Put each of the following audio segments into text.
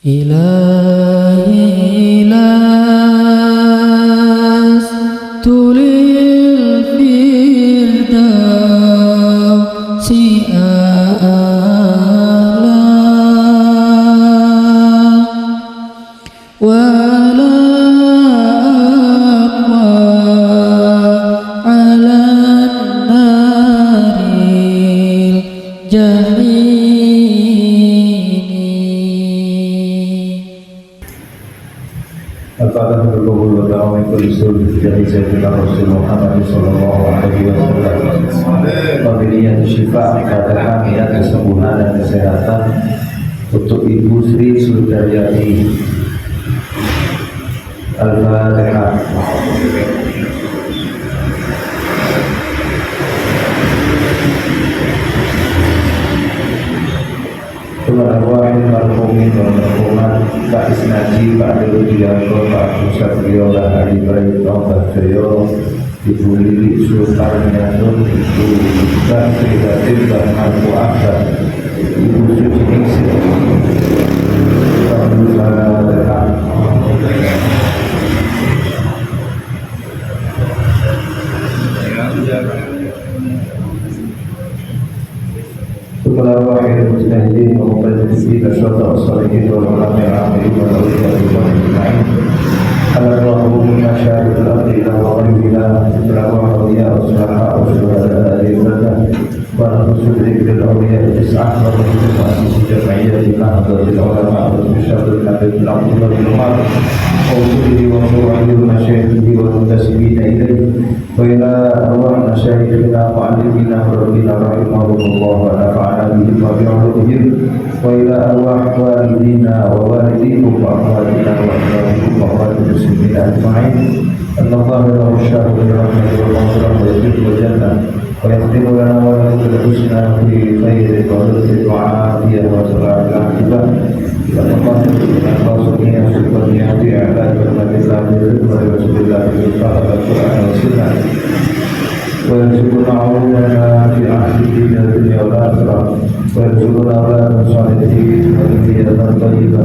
إلهي لست للفردوس أعلى ولا أقوى على النار الجحيم. Al-Fatihah berkabul wa ta'awaitul usul dari Sayyidina Rasul Muhammad sallallahu alaihi wasallam. Pemberian syifa, keadaan, kesembuhan dan kesehatan untuk Ibu Sri Sudaryati. Al-Fatihah. Kepada wahid marhumin wa marhumat Pak Isnaji, Pak Deludianto, Pak Musatrio, Pak Hari Baito, Pak Joyo, Ibu Lili Sulkarnianun, Ibu Mbak Sri Batin, Pak Marfu Akbar, Ibu Suci Ningsih, Pak Musala Dehan. Kepada wahid mujtahidin wa muqaddisi lasyata as-salihin wal ulama al-amilin wal awliya wal ajma'in Allahumma masyarakat al-ardi ila wa ghayrina berapa awliya as-salaha wa syuhada al-ibadah wa rasul bil awliya tis'ah wa tis'ah jama'iyyah di nahdlatul ulama wa syarul nabi al-abdullah bin Umar وصولي وصولي ومشايخه والمنتسبين إليه وإلى أرواح مشايخنا وعلمنا وربنا رحمه الله ونفعنا بهم وبعلومهم وإلى أرواح والدينا ووالديكم وأخواتنا وأخواتكم وأخوات المسلمين أجمعين أن الله له الشهر بالرحمة والمغفرة ويزيد الجنة ويختم لنا ولكم بالحسنى في خير ورزق وعافية وسرعة العاقبة ونقاط الخاصين سبحانه في أعلى كلمة الله ورسول الله صلى القرآن والسنة ويرزقنا عوننا في عهده الدنيا والآخرة ويرزقنا أولادا صالحين وذرية طيبة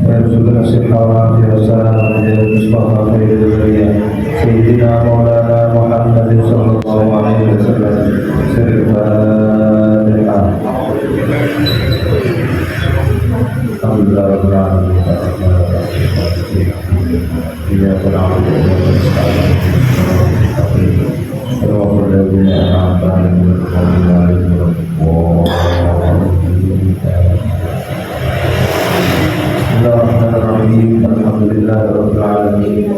ويرزقنا الصحة والعافية والسلامة على المصطفى خير البرية سيدنا مولانا محمد صلى الله عليه وسلم. سر الفاتحة. Alhamdulillah rabbil alamin. Iya na'budu wa nasta'in. Alhamdulillah rabbil alamin.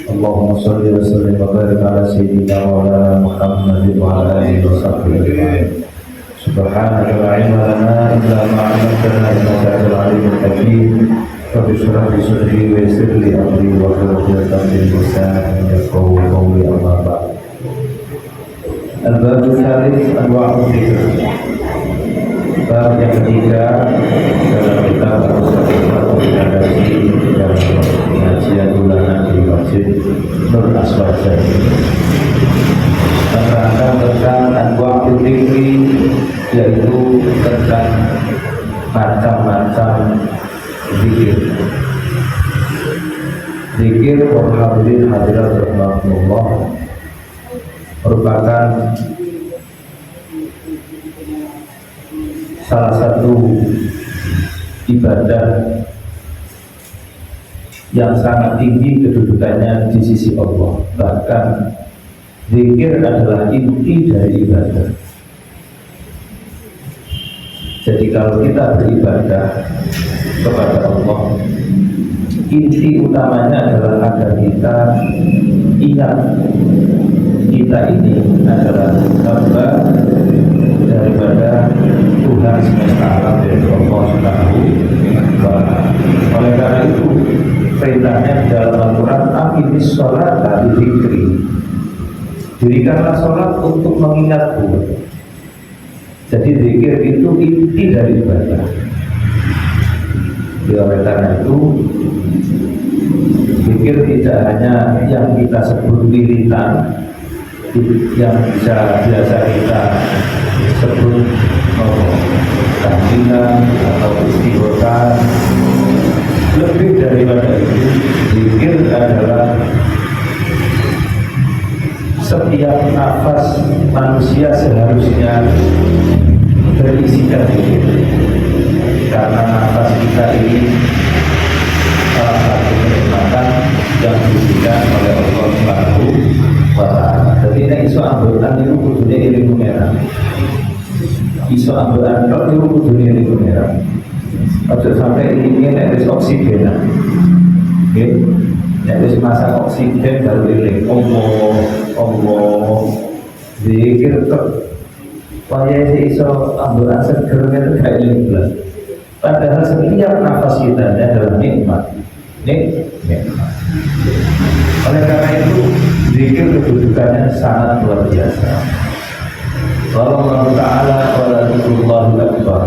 Allahumma shalli wa sallim wa barik ala sayyidina Maulana Muhammad wa ala alihi wa sahbihi. Subhanaka la ilma lana illa ma 'allamtana innaka antal alimul hakim. Rabbi shrah li sadri wa yassir li amri wa hlul 'uqdatam min lisani yafqahu qawli. Amma ba'd. Al-bab ats-tsalits anwa'u dzikr. Bab yang ketiga dalam kitab Al-Rekomendasi dalam pengajian bulanan di Masjid Nur Aswaja. Menerangkan tentang anwa'u dzikr, yaitu tentang macam-macam zikir. Zikir walhamdulillah hadirat rahmatullah merupakan salah satu ibadah yang sangat tinggi kedudukannya di sisi Allah. Bahkan zikir adalah inti dari ibadah. Jadi kalau kita beribadah kepada Allah, inti utamanya adalah agar kita ingat kita ini adalah hamba daripada Tuhan semesta alam, yaitu Allah Subhanahu wa Ta'ala. Oleh karena itu perintahnya di dalam Al-Quran, aqimis sholata lidzikri, dirikanlah sholat untuk mengingatku. Jadi zikir itu inti dari ibadah. Oleh karena itu zikir tidak hanya yang kita sebut wiritan, yang biasa kita sebut tahlilan atau istighfar, daripada itu, zikir adalah setiap nafas manusia seharusnya berisikan zikir. Karena nafas kita ini salah satu kenikmatan yang diberikan oleh Allah Subhanahu wa Ta'ala. Jadi ini iso ambekan itu kudunya ilmu merah. Iso ambekan itu kudunya ilmu merah. Ojo sampai ini nek wis oksigen. Nggih. Nek wis masak oksigen baru iling. Allah. Zikir tok. Supaya iso ambekan seger itu gak iling belas. Padahal setiap nafas kita adalah nikmat. Nikmat. Oleh karena itu, zikir kedudukannya sangat luar biasa. Allah Ta'ala wa dzikrullahi akbar.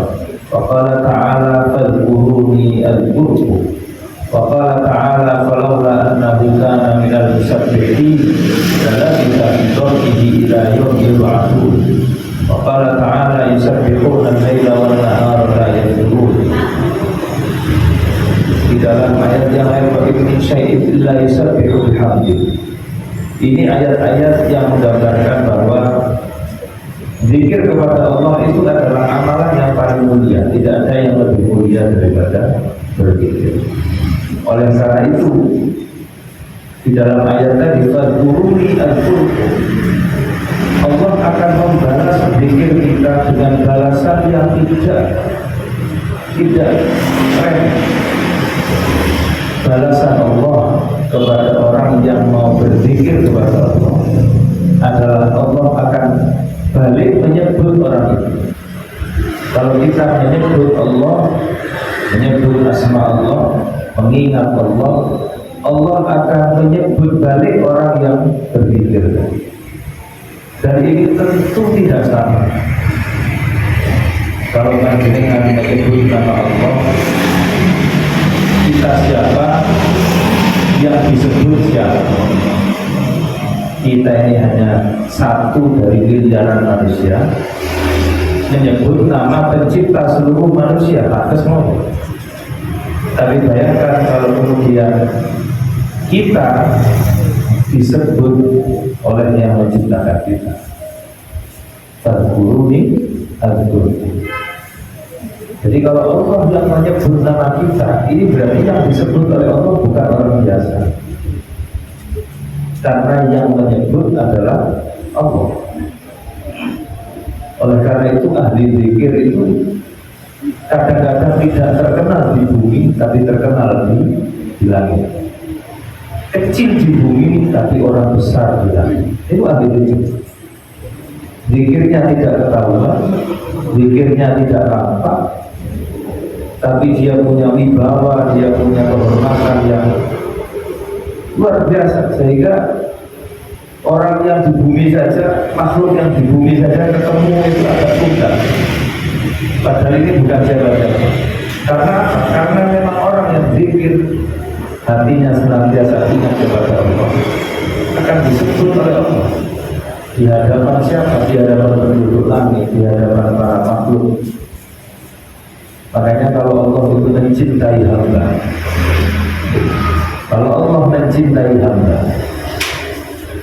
Wa qala ta'ala fadhkuruni adhkurkum. Wa qala ta'ala falawla annahu kana minal musabbihin lalabitha fi dharrihi ila yawmi yub'atsun. Wa qala ta'ala yusabbihuna al-laila wan nahara la yafturun. Di dalam ayat yang lain wa in syai'in illa yusabbihu bihamdi. Ini ayat-ayat yang menggambarkan bahwa zikir kepada Allah itu adalah amalan yang paling mulia. Tidak ada yang lebih mulia daripada berzikir. Oleh karena itu, di dalam ayat tadi fadhkuruni adhkurkum, Allah akan membalas zikir kita dengan balasan yang tidak remeh. Balasan Allah kepada orang yang mau berzikir kepada Allah adalah Allah akan balik menyebut orang itu. Kalau kita menyebut Allah, menyebut asma Allah, mengingat Allah, Allah akan menyebut balik orang yang berzikir. Dan ini tentu tidak sama. Kalau panjenengan menyebut nama Allah, kita siapa, yang disebut siapa. Kita ini hanya satu dari miliaran manusia menyebut nama pencipta seluruh manusia, atas mau. Tapi bayangkan kalau kemudian kita disebut oleh yang menciptakan kita. Fadhkuruni adhkurkum. Jadi kalau Allah yang menyebut nama kita, ini berarti yang disebut oleh Allah bukan orang biasa. Karena yang menyebut adalah Allah. Oleh karena itu ahli zikir itu kadang-kadang tidak terkenal di bumi, tapi terkenal di langit. Kecil di bumi, tapi orang besar di langit. Itu ahli zikir. Zikirnya tidak ketahuan, zikirnya tidak nampak, tapi dia punya wibawa, dia punya kehormatan yang luar biasa, sehingga orang yang di bumi saja, makhluk yang di bumi saja ketemu itu agak susah. Padahal ini bukan siapa-siapa. Karena memang orang yang zikir, hatinya senantiasa ingat kepada Allah, akan disebut oleh Allah. Di hadapan siapa? Di hadapan penduduk langit, di hadapan para makhluk. Makanya kalau Allah itu mencintai hamba, kalau Allah mencintai hamba,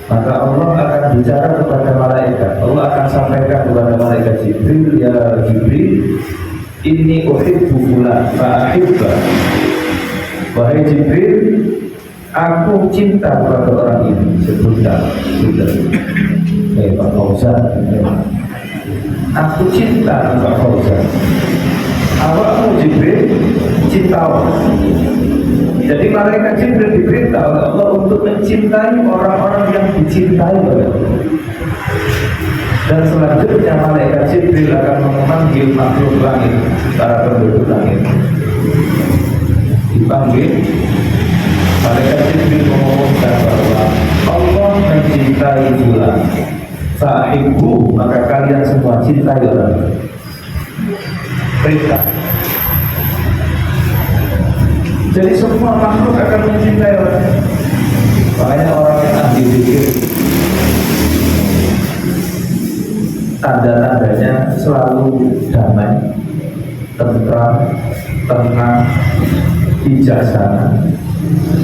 maka Allah akan bicara kepada malaikat. Allah akan sampaikan kepada malaikat Jibril, ya Jibril, inni uhibbu fulan fa'ahibba. Wahai Jibril, aku cinta kepada orang ini. Sebutkan, Pak Fauzan. Aku cinta Pak Fauzan. Awakmu Jibril cinta Allah. Jadi malaikat Jibril diperintah oleh Allah untuk mencintai orang-orang yang dicintai oleh Allah. Dan selanjutnya malaikat Jibril akan memanggil makhluk langit, para penduduk langit. Dipanggil, malaikat Jibril mengumumkan bahwa Allah mencintai fulan, fa'ahibbu, maka kalian semua cintai orang. Perintah. Jadi semua makhluk akan mencintai orang. Makanya orang yang ahli zikir, tanda-tandanya selalu damai, tentram, tenang, bijaksana,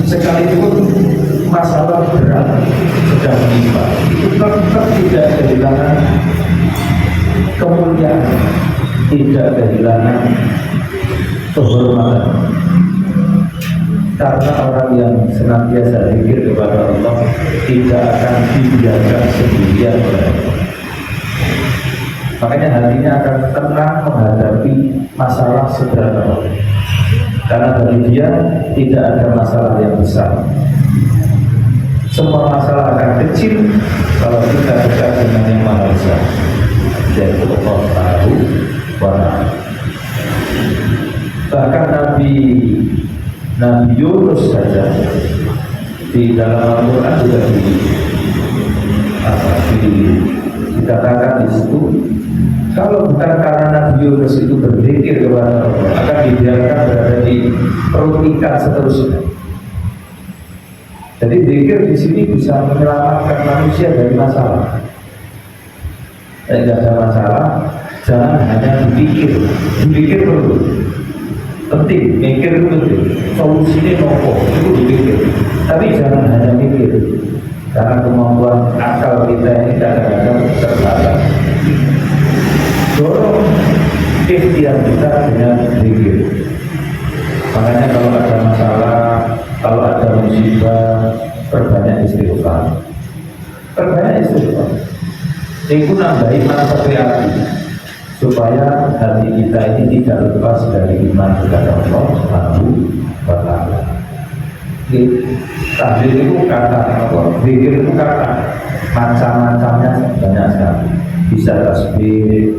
sekalipun masalah berat sedang menimpa, itu tetap tidak kehilangan kemuliaan, tidak kehilangan kehormatan. Karena orang yang senantiasa zikir kepada Allah tidak akan dibiarkan sendirian oleh Allah. Makanya hatinya akan tenang menghadapi masalah sederhana. Karena bagi dia tidak ada masalah yang besar. Semua masalah akan kecil kalau kita dekat dengan yang maha besar, yaitu Allah Subhanahu wa Ta'ala. Bahkan Nabi Yunus saja di dalam Al-Quran juga dikatakan di situ, kalau bukan karena Nabi Yunus itu berzikir kepada Allah, akan dibiarkan berada di perut ikan seterusnya. Jadi zikir di sini bisa menyelamatkan manusia dari masalah. Tidak ada masalah, jangan hanya dipikir perlu. Penting, mikir itu penting. Solusinya nopo, itu dipikir. Tapi jangan hanya mikir, karena kemampuan akal kita ini kadang-kadang terbatas. Dorong ikhtiar kita dengan zikir. Makanya kalau ada masalah, kalau ada musibah, perbanyak istighfar. Itu nambah iman hati, supaya hati kita ini tidak lepas dari iman kepada Allah Subhanahu wa Ta'ala. Tahdir itu kata apa? Zikir itu kata, macam-macamnya banyak sekali. Bisa tasbih,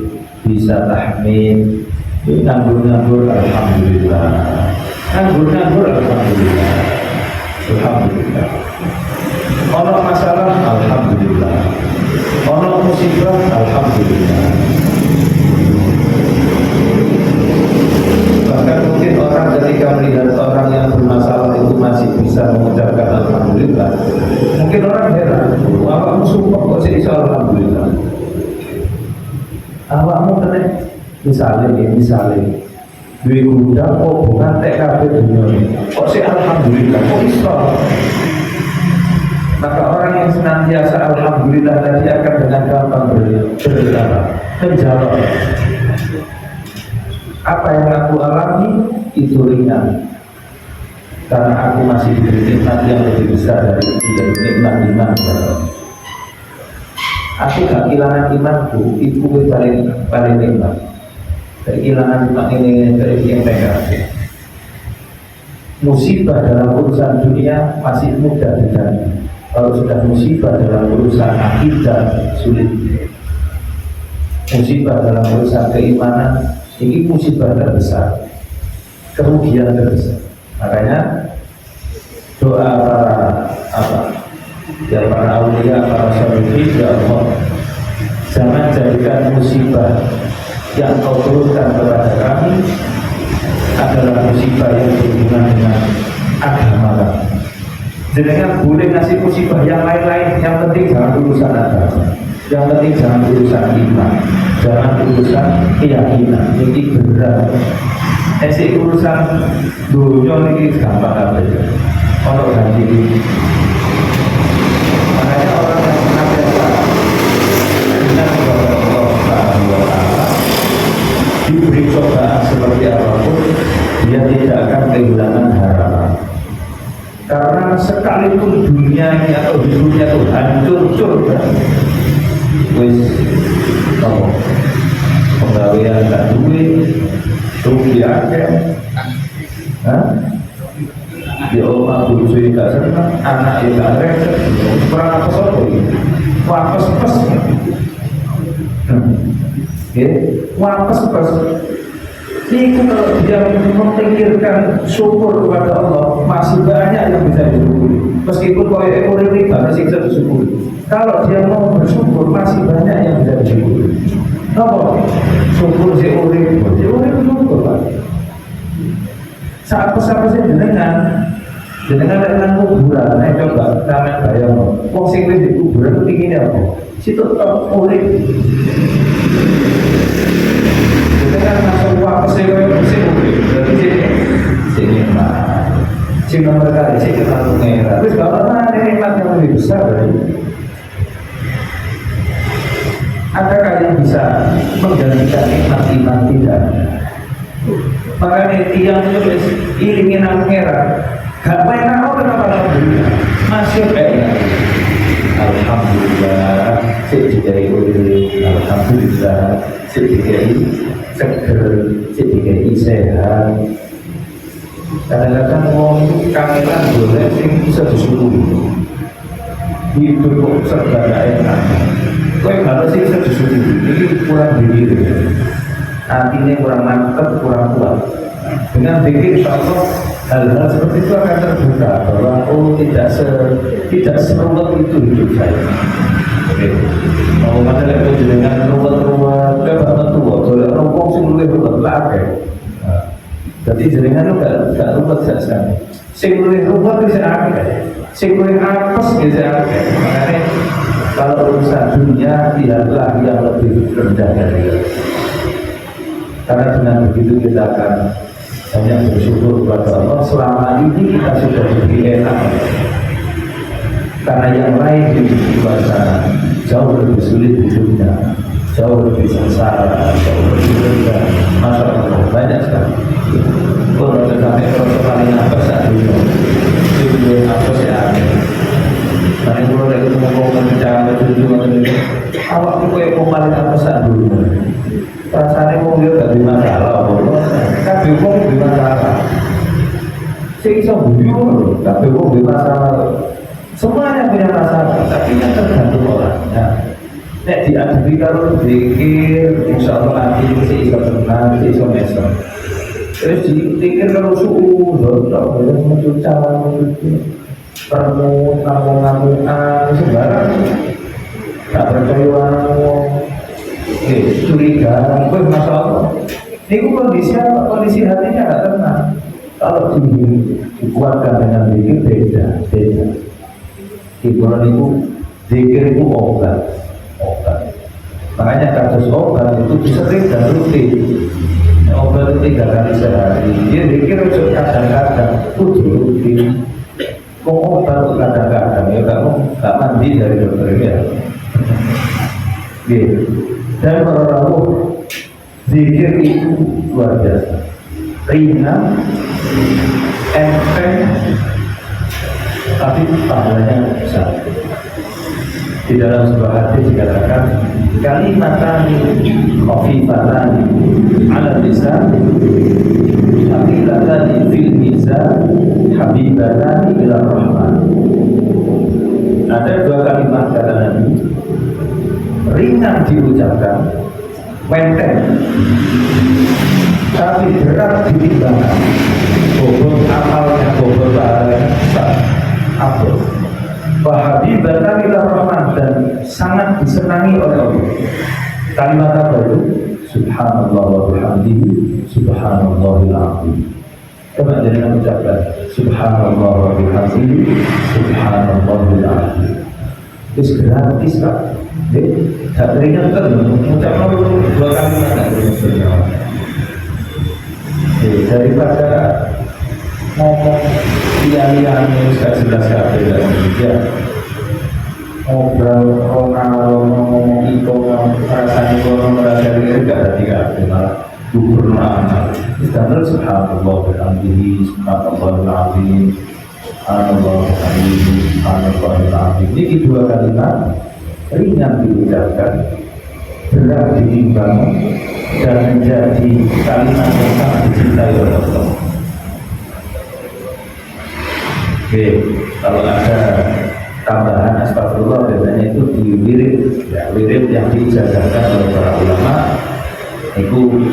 bisa tahmid, nganggur-nganggur alhamdulillah, nganggur-nganggur alhamdulillah, alhamdulillah. Ono masalah alhamdulillah, ono musibah alhamdulillah. Bahkan mungkin orang ketika melihat orang yang bermasalah itu masih bisa mengucapkan alhamdulillah, mungkin orang heran, awakmu sumpah kok sih bisa alhamdulillah. Awakmu kena misalnya duit gudang kok bukan TKP dunia ini, kok sih alhamdulillah, kok bisa. Maka orang yang senantiasa alhamdulillah tadi akan dengan gampang menjawab, apa yang aku alami itu ringan, karena aku masih diberi nikmat yang lebih besar dari itu, yaitu nikmat iman. Aku gak kehilangan imanku, itu paling nikmat. Kehilangan iman ini dari yang negatif. Musibah dalam urusan dunia masih mudah terjadi. Kalau sudah musibah dalam urusan akidah sulit. Musibah dalam urusan keimanan ini musibah terbesar, kerugian terbesar. Makanya doa para aulia, para syarifi, ya Allah, jangan jadikan musibah yang kau turunkan kepada kami adalah musibah yang berhubungan dengan agama kami. Jangan boleh ngasih musibah yang lain-lain, yang penting jangan urusan agama, yang penting jangan urusan iman, jangan urusan keyakinan. Ini berat. Esi urusan dunia ini gampang aja. Kalau ganti ini, makanya orang yang senantiasa ingat kepada Allah Subhanahu wa Ta'ala, diberi cobaan seperti apapun, dia tidak akan kehilangan harapan. Karena sekalipun dunia ini atau hidupnya itu hancur wis penggawean tak duit, rugi akeh, di omah bujui gak senang, anak gak reset, kurang apa sopo ini, wapes pes, wapes pes. Itu kalau dia memikirkan syukur kepada Allah, masih banyak yang bisa disyukuri. Meskipun kalau ekonomi ini banyak siksa disyukuri. Kalau dia mau bersyukur, masih banyak yang bisa disyukuri. Kenapa? Syukur si urip syukur Pak. Saat pesan-pesan jenengan dengan kuburan, coba kalian bayang, wong sing di kuburan itu tingginya apa? Situ urip. Dengan masuk uang pesawat mesin mobil, jadi sini mah sing nomor kali sing kenal pengeran. Terus kalau ada nikmat yang lebih besar dari adakah yang bisa menggantikan nikmat iman? Tidak. Makanya tiang tulis ilingin pengeran. Gak main aku kenapa alhamdulillah masih kayak alhamdulillah sedikai urip, alhamdulillah sedikai seger, sedikai sehat. Kadang-kadang orang itu kangenan boleh sing bisa disuruh hidup kok serba gak enak. Kau kalau sih bisa disuruh ini kurang diri, hatinya kurang mantap, kurang kuat. Dengan pikir insya Allah hal-hal seperti itu akan terbuka bahwa tidak seruat itu hidup saya. Oke, mau masalah itu dengan ruwet-ruwet, kebangetan tua, soalnya rokok sing luwih ruwet lagi. Jadi jenengan itu gak ruwet saja. Sing luwih ruwet itu akeh, sing luwih apes itu akeh. Makanya kalau urusan dunia lihatlah yang lebih rendah dari itu. Karena dengan begitu kita akan banyak bersyukur kepada Allah. Selama ini kita sudah lebih enak, karena yang lain di luar sana jauh lebih sulit hidupnya, jauh lebih sengsara, jauh lebih rendah. Masya Allah, banyak sekali. Kalau sampai proses paling apa saat itu, itu apa sih aneh. Karena kalau ada ketemu bicara itu, awak itu kayak paling apa saat dulu. Rasanya mau dia gak ada masalah, tapi kok ada masalah. Saya bisa bujur, tapi kok ada masalah. Semuanya punya masalah, tapi kan tergantung orangnya. Nek diadili kalau berpikir, insya Allah nanti saya bisa tenang, saya bisa mesem. Terus dipikir kalau suudon, ya muncul cara permut, namun-namunan, sembarang. Tak percaya orang. Curiga, masalah. Ini kondisi hatinya nggak tenang. Kalau dikuatkan dengan zikir beda. Hiburan itu zikir itu obat. Makanya kasus obat itu sering dan rutin. Obat itu 3 kali sehari. Dia zikir itu kadang-kadang kudu rutin. Mau obat itu kadang-kadang ya kamu nggak mandi dari dokter ya. Dan para rawuh zikir itu luar biasa, ringan, enteng, tapi pahalanya besar. Di dalam sebuah hadis dikatakan kalimatani khafifatani ala lisan haqiqatani fil mizan habibatani ila rahman. Ada 2 kalimat kata Nabi, ringan diucapkan, enteng, tapi berat ditimbangkan. Bobot amalnya, bobot pahalanya besar. Apa? Wahabibatan ila rahman, dan sangat disenangi oleh Allah. Kalimat apa itu? Subhanallah wa bihamdihi, subhanallahil azim. Coba jangan ucapkan Subhanallah wa bihamdihi, subhanallahil azim. Itu gratis Pak. Tak teringat kan mengucapkan 2 kalimat daripada ngomong lian-lian gak jelas kabeh ya. Ngobrol ngomong itu rasanya kono merasa diri gak ada 3 malah gugur amal. Kita subhanallah bihamdihi, subhanallahil azim, subhanallahil azim. Ini 2 kalimat ringan diucapkan, berat ditimbang, dan menjadi kalimat yang sangat dicintai oleh Allah. Oke, kalau ada tambahan astagfirullah biasanya itu di wirid, ya, wirid yang diijazahkan oleh para ulama itu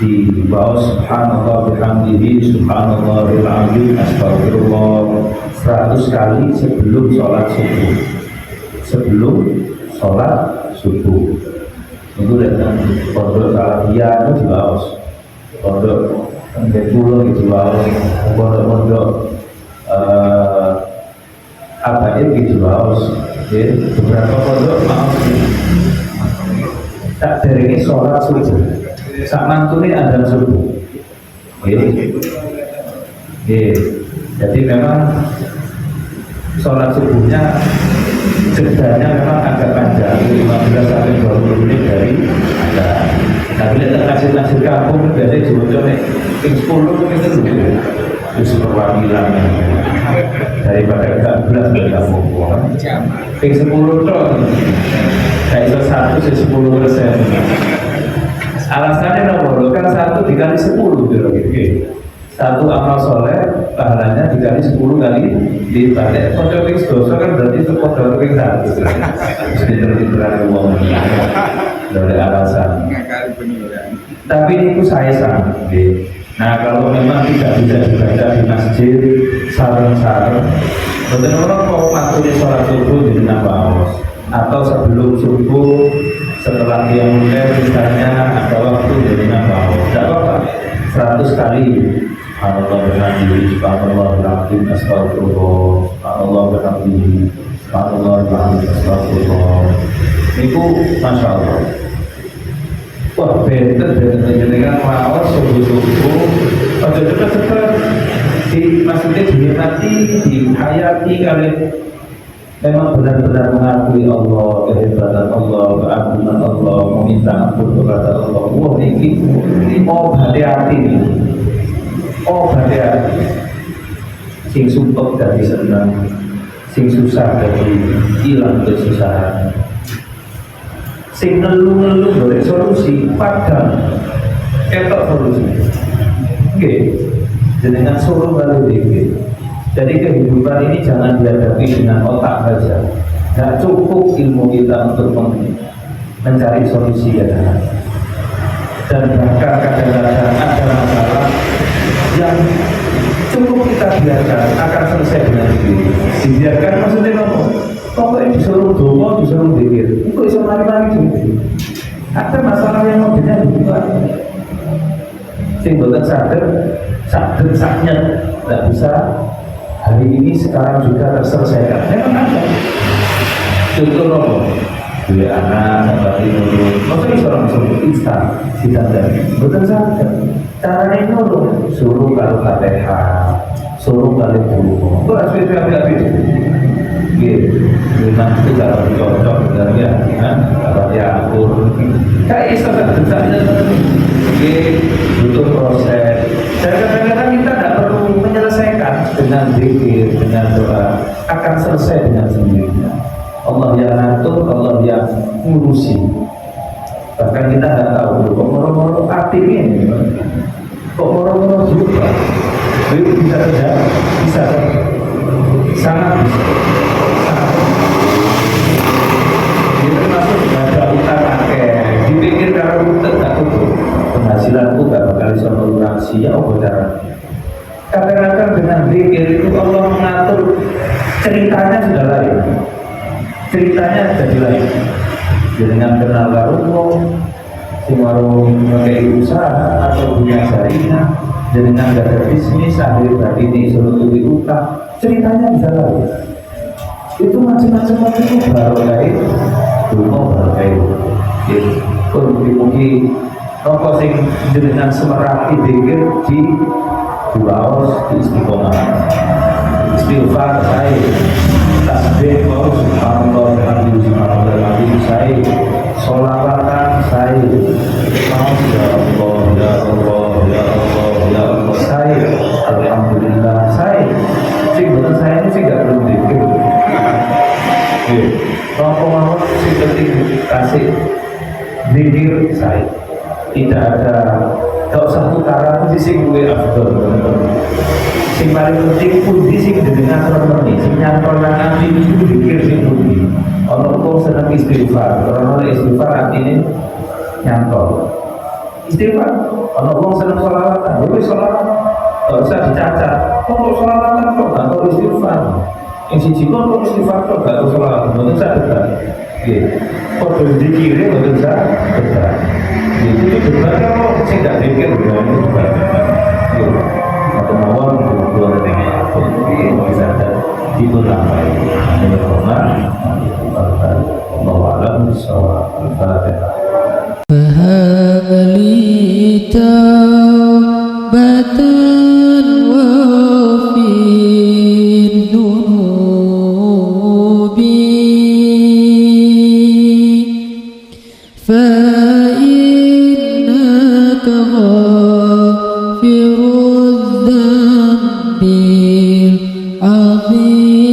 di bawah subhanallah bihamdihi, subhanallahil azim, astagfirullah 100 kali sebelum sholat subuh. Itu datang pondok Salafiyah itu di bawah, pondok Pulau di bawah, pondok Abaid di bawah. Beberapa pondok tak dari sholat subuh, sak mantune azan subuh. Jadi memang sholat subuhnya jedanya memang agak panjang, 15 sampai 20 menit dari ada. Nah, bila terkasih kampung biasanya jauh-jauh nih, 10 itu dulu justru perwakilan daripada 14 dari kampung. 10 ton, kayak itu 1 sih 10%. Alasannya apa? Kan 1 dikali 10 gitu. 1 amal soleh pahalanya dikali 10 kali lipat. Pondok ping dosa kan berarti itu pondok ping 1. Jadi terlibat uang dari alasan. Tapi itu saya sangat. Nah, kalau memang tidak bisa dibaca di masjid sarang-sarang, betul orang mau maturi sholat subuh di Nabaos atau sebelum subuh setelah dia mulai misalnya ada waktu di Nabaos, tidak apa-apa 100 kali. Allah bernabi, Allah bernabi, astagfirullah, Allah bernabi, Allah bernabi, astagfirullah. Itu masya Allah. Wah, bener dengan lawas subuh-subuh. Ojo cepet-cepet di maksudnya dinikmati, dihayati kali. Memang benar-benar mengakui Allah, kehebatan Allah, keagungan Allah, meminta ampun kepada Allah. Wah, ini hati-hati nih. Oh ada sing sumpah dari senang, sing susah dari hilang kesusahan, sing ngeluh-ngeluh dari solusi padahal ketok solusi. Oke, dengan suruh balik dikit. Jadi kehidupan ini jangan dihadapi dengan otak saja. Tidak cukup ilmu kita untuk mencari solusi ya. Dan bahkan kadang-kadang ada masalah yang cukup kita biarkan akan selesai dengan diri. Dibiarkan maksudnya ngomong, pokoknya disuruh doa, disuruh dikir. Kok bisa lari-lari gitu? Ada masalah yang modelnya juga. Sehingga saknya tidak bisa hari ini sekarang juga terselesaikan. Memang ada. Contoh ngomong, dua anak sampai nurut. Maksudnya seorang suruh instan ditandai. Bukan saja. Caranya nurut, suruh kalau Fatihah, suruh kali dulu. Kok harus beda-beda itu? Gitu. Memang itu kalau cocok dengan ya, kalau dia akur. Kayak iso kan misalnya, butuh proses. Dan kadang-kadang kita tidak perlu menyelesaikan dengan zikir, dengan doa, akan selesai dengan sendirinya. Allah yang ngatur, Allah yang ngurusi. Bahkan kita tidak tahu kok moro-moro aktif ini, kok moro-moro juga. Itu bisa saja, bisa sangat bisa. Itu termasuk ada utang akeh. Dipikir kalau utang tak cukup, penghasilanku gak bakal bisa melunasi ya Allah cara. Kadang-kadang dengan zikir itu Allah mengatur ceritanya sudah lain. Ceritanya jadi lain. Dengan kenal warung, si warung memakai usaha atau punya syariah, dengan ada bisnis, akhir berarti ini suruh tutupi utang, ceritanya bisa lain. Itu macam-macam itu baru kayak dulu baru kayak mungkin rokok sing dengan semerati dikir di Duraos di Istiqomah, istighfar saya tasbih kau subhanallah alhamdulillah saya sholawatan saya mau ya Allah ya Allah ya Allah ya Allah saya alhamdulillah saya sing betul saya ini sih gak perlu dikir rokok mau sih penting kasih dikir saya tidak ada gak usah putaran di sing gue afdol sing paling penting pundi sing dengan termeni sing nyantol nang ati itu dikir sing pundi ana kok seneng istighfar ora ana istighfar artine nyantol istighfar ana wong seneng sholawatan yo wis sholawat gak usah dicacat kok sholawatan kok gak istighfar yang siji kok istighfar kok gak sholawat mboten sadar nggih padha dikire mboten sadar itu benar kalau sing gak dikir yo atau mawar dua dengan bisa itu ramai menurutnya mawalam sawa al-fatihah. فهب لي توبة وفي عظيم